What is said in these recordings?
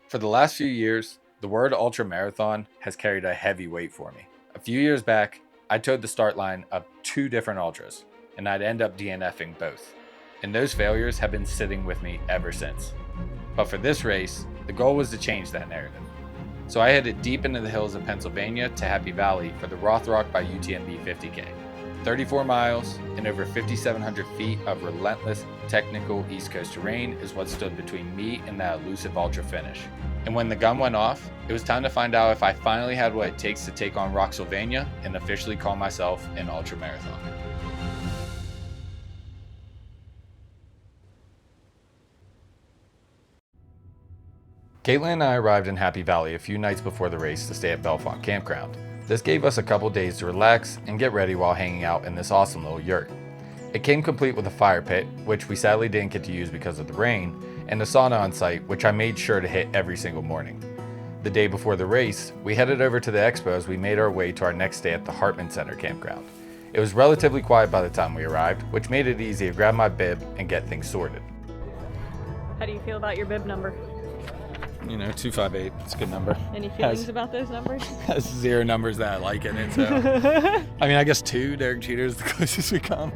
For the last few years, the word ultramarathon has carried a heavy weight for me. A few years back, I towed the start line of 2 different ultras, and I'd end up DNFing both. And those failures have been sitting with me ever since. But for this race, the goal was to change that narrative. So I headed deep into the hills of Pennsylvania to Happy Valley for the Rothrock by UTMB 50K. 34 miles and over 5,700 feet of relentless, technical East Coast terrain is what stood between me and that elusive ultra finish. And when the gun went off, it was time to find out if I finally had what it takes to take on Rocksylvania and officially call myself an ultramarathoner. Caitlin and I arrived in Happy Valley a few nights before the race to stay at Bellefonte Campground. This gave us a couple days to relax and get ready while hanging out in this awesome little yurt. It came complete with a fire pit, which we sadly didn't get to use because of the rain, and a sauna on site, which I made sure to hit every single morning. The day before the race, we headed over to the expo as we made our way to our next stay at the Hartman Center campground. It was relatively quiet by the time we arrived, which made it easy to grab my bib and get things sorted. How do you feel about your bib number? 258, it's a good number. Any feelings about those numbers? Has 0 numbers that I like in it, so. I guess 2, Derek Jeter is the closest we come.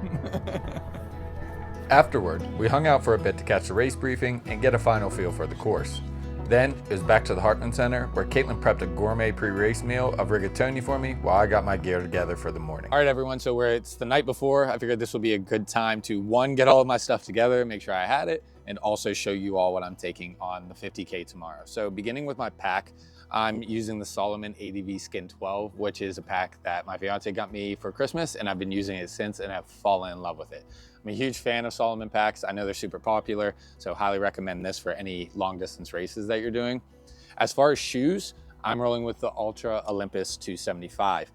Afterward, we hung out for a bit to catch the race briefing and get a final feel for the course. Then, it was back to the Hartman Center, where Caitlin prepped a gourmet pre-race meal of rigatoni for me while I got my gear together for the morning. All right, everyone, so it's the night before, I figured this would be a good time to, one, get all of my stuff together, make sure I had it, and also show you all what I'm taking on the 50K tomorrow. So beginning with my pack, I'm using the Salomon ADV Skin 12, which is a pack that my fiance got me for Christmas, and I've been using it since and have fallen in love with it. I'm a huge fan of Salomon packs. I know they're super popular, so highly recommend this for any long distance races that you're doing. As far as shoes, I'm rolling with the Ultra Olympus 275.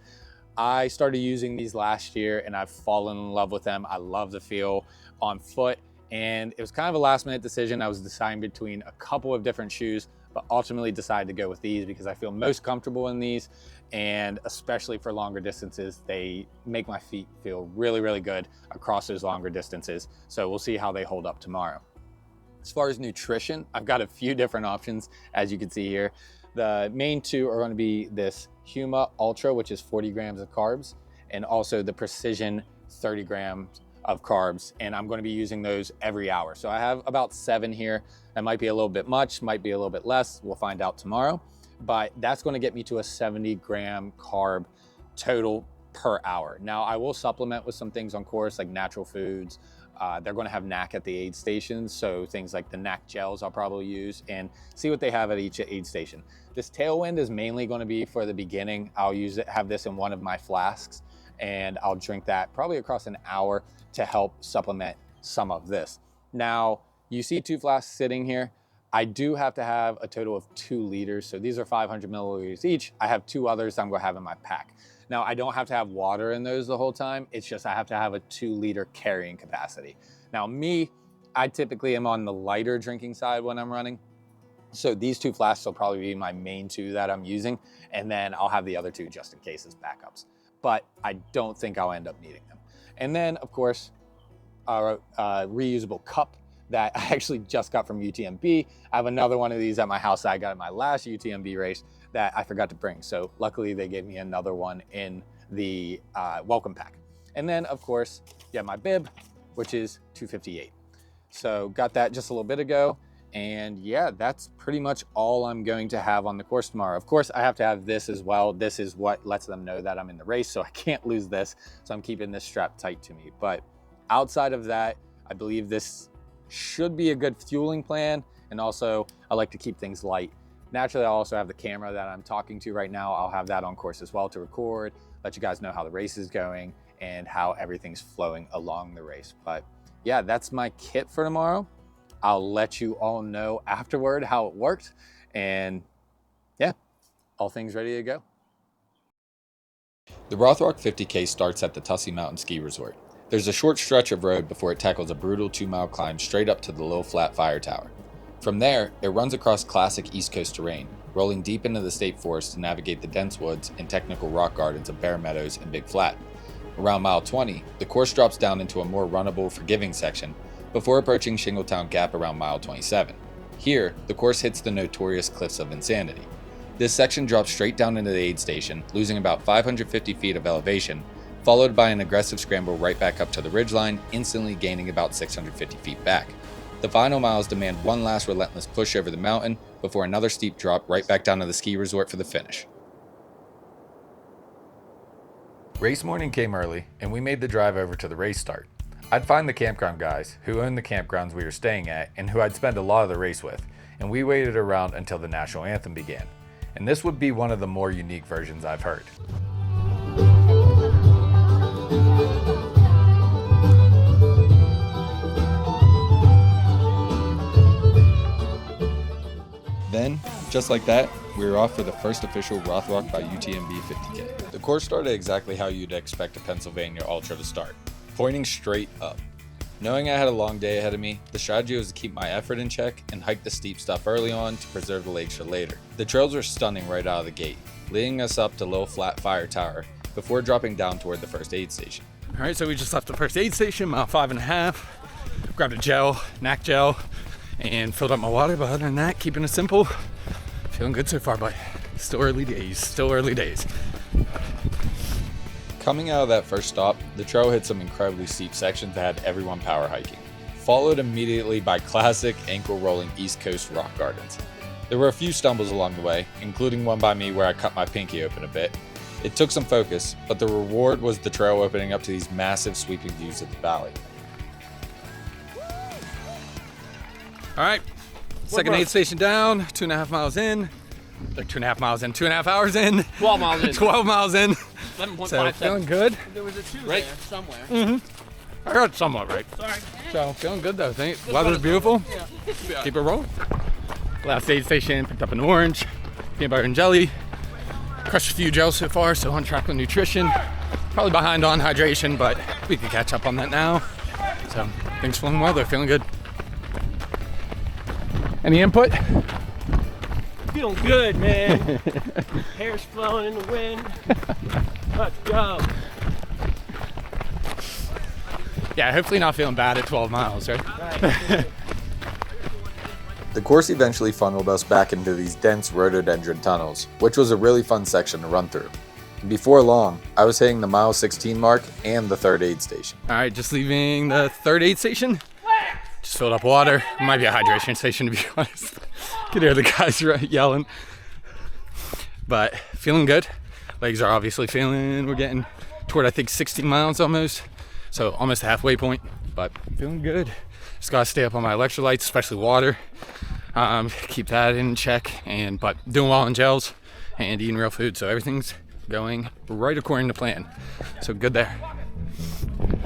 I started using these last year and I've fallen in love with them. I love the feel on foot, and it was kind of a last minute decision. I was deciding between a couple of different shoes, but ultimately decided to go with these because I feel most comfortable in these, and especially for longer distances, they make my feet feel really, really good across those longer distances. So we'll see how they hold up tomorrow. As far as nutrition, I've got a few different options, as you can see here. The main 2 are going to be this Huma Ultra, which is 40 grams of carbs, and also the Precision 30 grams of carbs, and I'm going to be using those every hour. So I have about 7 here. That might be a little bit much, might be a little bit less. We'll find out tomorrow, but that's going to get me to a 70 gram carb total per hour. Now I will supplement with some things on course, like natural foods. They're going to have NAC at the aid stations, so things like the NAC gels I'll probably use, and see what they have at each aid station. This Tailwind is mainly going to be for the beginning. I'll have this in one of my flasks, and I'll drink that probably across an hour to help supplement some of this. Now, you see 2 flasks sitting here. I do have to have a total of 2 liters. So these are 500 milliliters each. I have 2 others I'm going to have in my pack. Now, I don't have to have water in those the whole time. It's just I have to have a 2-liter carrying capacity. Now, I typically am on the lighter drinking side when I'm running. So these 2 flasks will probably be my main 2 that I'm using. And then I'll have the other 2 just in case as backups. But I don't think I'll end up needing them. And then, of course, a reusable cup that I actually just got from UTMB. I have another one of these at my house that I got at my last UTMB race that I forgot to bring. So luckily they gave me another one in the welcome pack. And then, of course, you have my bib, which is 258. So got that just a little bit ago. And yeah, that's pretty much all I'm going to have on the course tomorrow. Of course, I have to have this as well. This is what lets them know that I'm in the race, so I can't lose this. So I'm keeping this strapped tight to me. But outside of that, I believe this should be a good fueling plan. And also, I like to keep things light. Naturally, I also have the camera that I'm talking to right now. I'll have that on course as well to record, let you guys know how the race is going and how everything's flowing along the race. But yeah, that's my kit for tomorrow. I'll let you all know afterward how it worked. And yeah, all things ready to go. The Rothrock 50K starts at the Tussey Mountain ski resort. There's a short stretch of road before it tackles a brutal 2-mile climb straight up to the little flat fire tower. From there, it runs across classic East Coast terrain, rolling deep into the state forest to navigate the dense woods and technical rock gardens of Bear Meadows and Big Flat. Around mile 20, the course drops down into a more runnable, forgiving section before approaching Shingletown Gap around mile 27. Here, the course hits the notorious Cliffs of Insanity. This section drops straight down into the aid station, losing about 550 feet of elevation, followed by an aggressive scramble right back up to the ridgeline, instantly gaining about 650 feet back. The final miles demand one last relentless push over the mountain before another steep drop right back down to the ski resort for the finish. Race morning came early, and we made the drive over to the race start. I'd find the campground guys, who owned the campgrounds we were staying at and who I'd spend a lot of the race with, and we waited around until the national anthem began. And this would be one of the more unique versions I've heard. Then, just like that, we were off for the first official Rothrock by UTMB 50K. The course started exactly how you'd expect a Pennsylvania Ultra to start, pointing straight up. Knowing I had a long day ahead of me, the strategy was to keep my effort in check and hike the steep stuff early on to preserve the legs for later. The trails were stunning right out of the gate, leading us up to Little Flat Fire Tower before dropping down toward the first aid station. All right, so we just left the first aid station, mile 5.5, grabbed a gel, NAC gel, and filled up my water, but other than that, keeping it simple. Feeling good so far, but still early days. Coming out of that first stop, the trail hit some incredibly steep sections that had everyone power hiking, followed immediately by classic ankle-rolling East Coast rock gardens. There were a few stumbles along the way, including one by me where I cut my pinky open a bit. It took some focus, but the reward was the trail opening up to these massive sweeping views of the valley. All right, second aid station down, 2.5 miles in. 2.5 miles in, 2.5 hours in. 12 miles in. 12 miles in. 11.57. So feeling good. There was a 2 Right. there somewhere. I got it somewhat right. Sorry. So feeling good though. Weather's beautiful. Yeah. Keep it rolling. Last aid station, picked up an orange, peanut butter and jelly. Crushed a few gels so far, so on track with nutrition. Probably behind on hydration, but we can catch up on that now. So things flowing well though, feeling good. Any input? Feeling good, man. Hair's flowing in the wind. Let's go. Yeah, hopefully not feeling bad at 12 miles, right? The course eventually funneled us back into these dense rhododendron tunnels, which was a really fun section to run through. And before long, I was hitting the mile 16 mark and the third aid station. All right, just leaving the third aid station. Just filled up water. Might be a hydration station to be honest. Could hear the guys yelling. But feeling good. Legs are obviously feeling, we're getting toward I think 16 miles almost. So almost the halfway point, but feeling good. Just gotta stay up on my electrolytes, especially water. Keep that in check, but doing well on gels and eating real food. So everything's going right according to plan. So good there.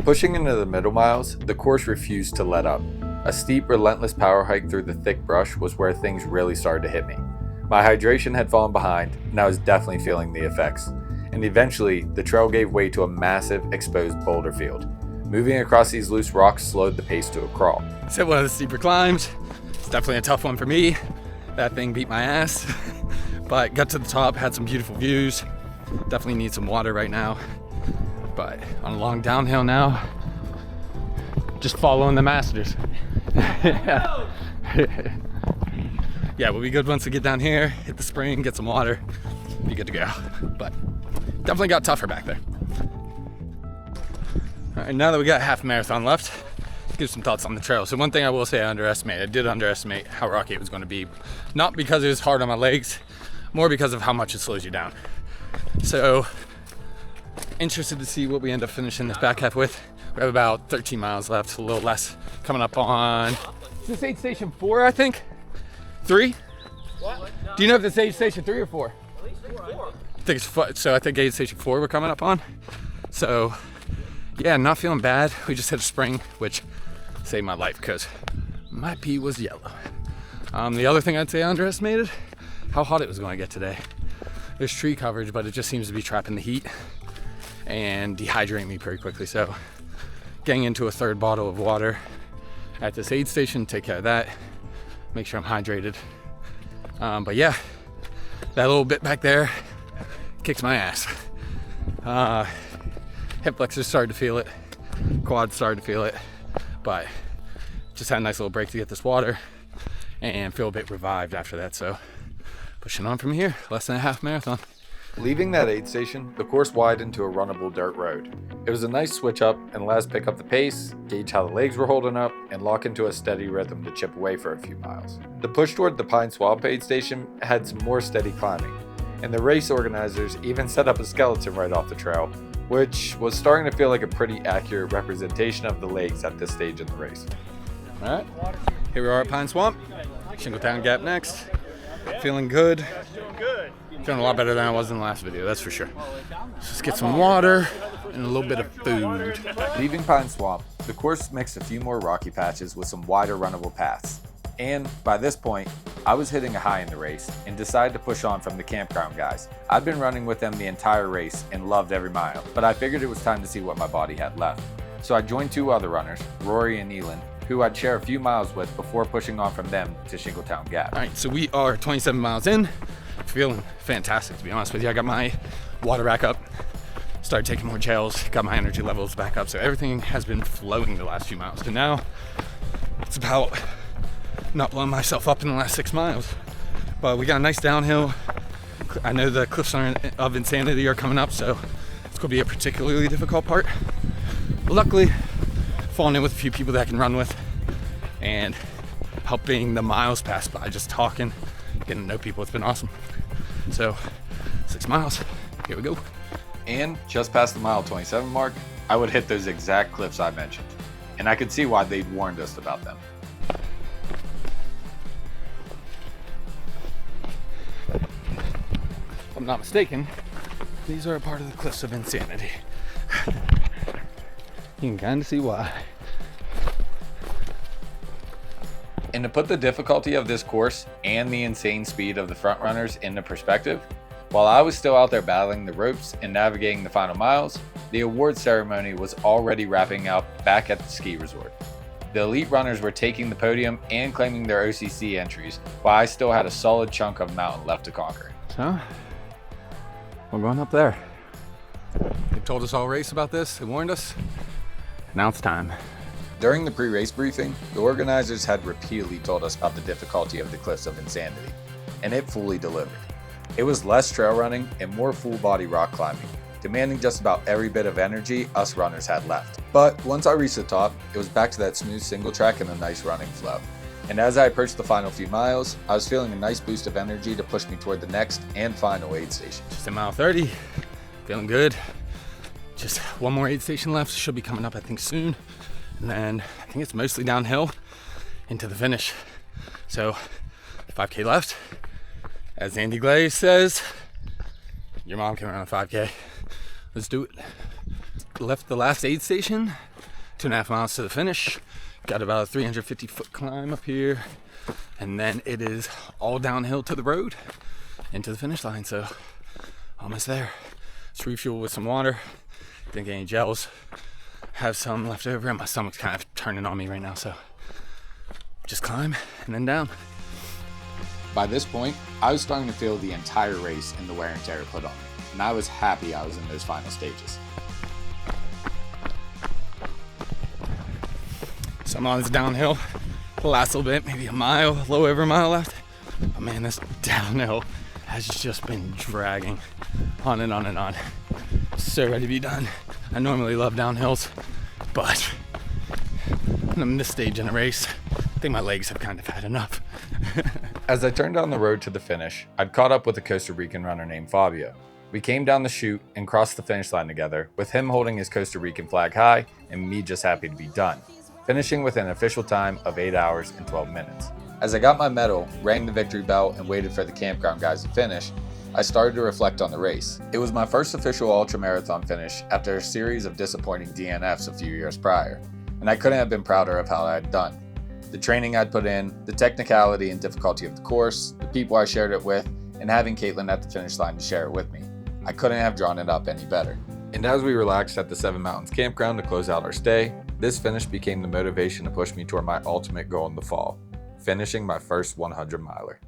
Pushing into the middle miles, the course refused to let up. A steep, relentless power hike through the thick brush was where things really started to hit me. My hydration had fallen behind, and I was definitely feeling the effects. And eventually, the trail gave way to a massive, exposed boulder field. Moving across these loose rocks slowed the pace to a crawl. So one of the steeper climbs. It's definitely a tough one for me. That thing beat my ass. But got to the top, had some beautiful views. Definitely need some water right now. But on a long downhill now, just following the masters. Yeah, we'll be good once we get down here, hit the spring, get some water, be good to go. But definitely got tougher back there. All right, now that we got half a marathon left, let's give some thoughts on the trail. So one thing I will say I did underestimate how rocky it was going to be. Not because it was hard on my legs, more because of how much it slows you down. So interested to see what we end up finishing this back half with. We have about 13 miles left, a little less, coming up on, is this aid station 4, I think? 3? What? Do you know if it's aid station 3 or 4? At least 4. I think it's, so I think aid station 4 we're coming up on. So yeah, not feeling bad. We just hit a spring, which saved my life because my pee was yellow. The other thing I'd say I underestimated, how hot it was going to get today. There's tree coverage, but it just seems to be trapping the heat and dehydrating me pretty quickly. So getting into a third bottle of water at this aid station, take care of that, make sure I'm hydrated. But yeah, that little bit back there kicks my ass. Hip flexors started to feel it, quads started to feel it, but just had a nice little break to get this water and feel a bit revived after that. So pushing on from here, less than a half marathon. Leaving that aid station, the course widened to a runnable dirt road. It was a nice switch up and let us pick up the pace, gauge how the legs were holding up, and lock into a steady rhythm to chip away for a few miles. The push toward the Pine Swamp aid station had some more steady climbing, and the race organizers even set up a skeleton right off the trail, which was starting to feel like a pretty accurate representation of the legs at this stage in the race. All right, here we are at Pine Swamp, Shingletown Gap next. Feeling good. Feeling a lot better than I was in the last video, that's for sure. Let's just get some water and a little bit of food. Leaving Pine Swamp, the course mixed a few more rocky patches with some wider runnable paths. And by this point, I was hitting a high in the race and decided to push on from the campground guys. I'd been running with them the entire race and loved every mile, but I figured it was time to see what my body had left. So I joined two other runners, Rory and Elin, who I'd share a few miles with before pushing on from them to Shingletown Gap. All right, so we are 27 miles in. Feeling fantastic, to be honest with you. I got my water back up, started taking more gels, got my energy levels back up. So everything has been flowing the last few miles. And now it's about not blowing myself up in the last 6 miles. But we got a nice downhill. I know the cliffs of insanity are coming up, so it's gonna be a particularly difficult part. But luckily, falling in with a few people that I can run with and helping the miles pass by, just talking, getting to know people. It's been awesome. So 6 miles, here we go. And just past the mile 27 mark, I would hit those exact cliffs I mentioned. And I could see why they'd warned us about them. If I'm not mistaken, these are a part of the cliffs of insanity. You can kind of see why. And to put the difficulty of this course and the insane speed of the front runners into perspective, while I was still out there battling the ropes and navigating the final miles, the award ceremony was already wrapping up back at the ski resort. The elite runners were taking the podium and claiming their OCC entries, while I still had a solid chunk of mountain left to conquer. So, we're going up there. They told us all race about this, they warned us. Now it's time. During the pre-race briefing, the organizers had repeatedly told us about the difficulty of the Cliffs of Insanity, and it fully delivered. It was less trail running and more full body rock climbing, demanding just about every bit of energy us runners had left. But once I reached the top, it was back to that smooth single track and a nice running flow. And as I approached the final few miles, I was feeling a nice boost of energy to push me toward the next and final aid station. Just at mile 30, feeling good. Just one more aid station left, should be coming up I think soon. And then I think it's mostly downhill into the finish. So 5K left. As Andy Glaze says, your mom can run a 5K. Let's do it. Left the last aid station, 2.5 miles to the finish. Got about a 350-foot climb up here. And then it is all downhill to the road into the finish line. So almost there. Let's refuel with some water. Didn't get any gels. Have some left over, and my stomach's kind of turning on me right now, so just climb and then down. By this point, I was starting to feel the entire race in the wear and tear it put on me, and I was happy I was in those final stages. Some on this downhill, the last little bit, maybe a mile, a little over a mile left. But man, this downhill has just been dragging on and on and on. So ready to be done. I normally love downhills, but in this stage in a race, I think my legs have kind of had enough. As I turned down the road to the finish, I'd caught up with a Costa Rican runner named Fabio. We came down the chute and crossed the finish line together, with him holding his Costa Rican flag high and me just happy to be done, finishing with an official time of 8 hours and 12 minutes. As I got my medal, rang the victory bell, and waited for the campground guys to finish, I started to reflect on the race. It was my first official ultramarathon finish after a series of disappointing DNFs a few years prior, and I couldn't have been prouder of how I had done. The training I'd put in, the technicality and difficulty of the course, the people I shared it with, and having Caitlin at the finish line to share it with me. I couldn't have drawn it up any better. And as we relaxed at the Seven Mountains campground to close out our stay, this finish became the motivation to push me toward my ultimate goal in the fall, finishing my first 100 miler.